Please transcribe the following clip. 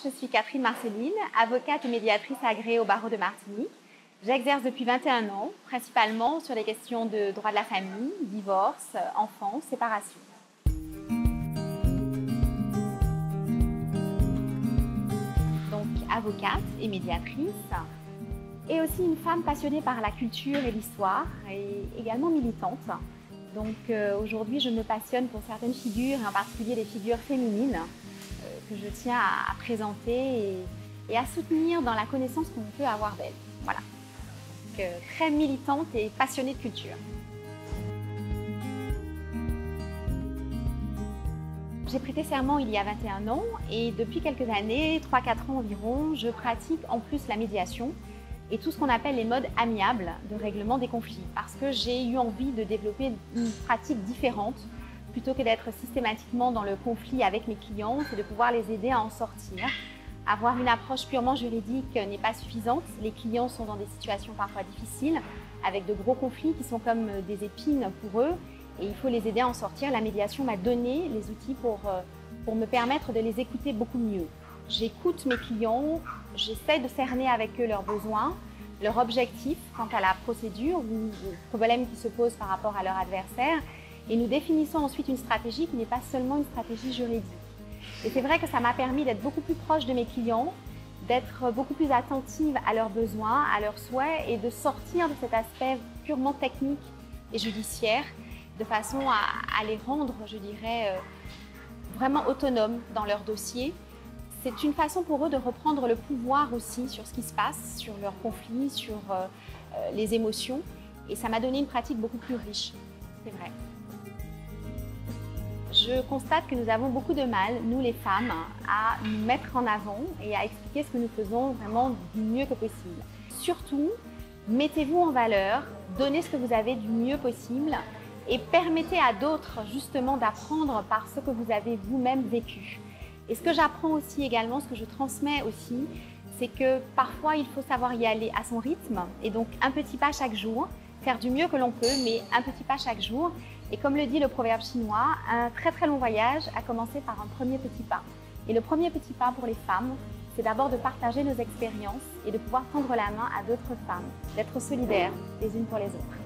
Je suis Catherine Marceline, avocate et médiatrice agréée au barreau de Martinique. J'exerce depuis 21 ans, principalement sur les questions de droit de la famille, divorce, enfants, séparation. Donc avocate et médiatrice, et aussi une femme passionnée par la culture et l'histoire, et également militante. Donc aujourd'hui, je me passionne pour certaines figures, et en particulier les figures féminines, que je tiens à présenter et à soutenir dans la connaissance qu'on peut avoir d'elles. Voilà. Donc, très militante et passionnée de culture. J'ai prêté serment il y a 21 ans et depuis quelques années, 3-4 ans environ, je pratique en plus la médiation et tout ce qu'on appelle les modes amiables de règlement des conflits parce que j'ai eu envie de développer une pratique différente plutôt que d'être systématiquement dans le conflit avec mes clients, c'est de pouvoir les aider à en sortir. Avoir une approche purement juridique n'est pas suffisante. Les clients sont dans des situations parfois difficiles, avec de gros conflits qui sont comme des épines pour eux, et il faut les aider à en sortir. La médiation m'a donné les outils pour me permettre de les écouter beaucoup mieux. J'écoute mes clients, j'essaie de cerner avec eux leurs besoins, leurs objectifs quant à la procédure ou aux problèmes qui se posent par rapport à leur adversaire, et nous définissons ensuite une stratégie qui n'est pas seulement une stratégie juridique. Et c'est vrai que ça m'a permis d'être beaucoup plus proche de mes clients, d'être beaucoup plus attentive à leurs besoins, à leurs souhaits et de sortir de cet aspect purement technique et judiciaire de façon à les rendre, je dirais, vraiment autonomes dans leur dossier. C'est une façon pour eux de reprendre le pouvoir aussi sur ce qui se passe, sur leurs conflits, sur les émotions. Et ça m'a donné une pratique beaucoup plus riche, c'est vrai. Je constate que nous avons beaucoup de mal, nous les femmes, à nous mettre en avant et à expliquer ce que nous faisons vraiment du mieux que possible. Surtout, mettez-vous en valeur, donnez ce que vous avez du mieux possible et permettez à d'autres justement d'apprendre par ce que vous avez vous-même vécu. Et ce que j'apprends aussi également, ce que je transmets aussi, c'est que parfois il faut savoir y aller à son rythme et donc un petit pas chaque jour, faire du mieux que l'on peut, mais un petit pas chaque jour. Et comme le dit le proverbe chinois, un très très long voyage a commencé par un premier petit pas. Et le premier petit pas pour les femmes, c'est d'abord de partager nos expériences et de pouvoir tendre la main à d'autres femmes, d'être solidaires les unes pour les autres.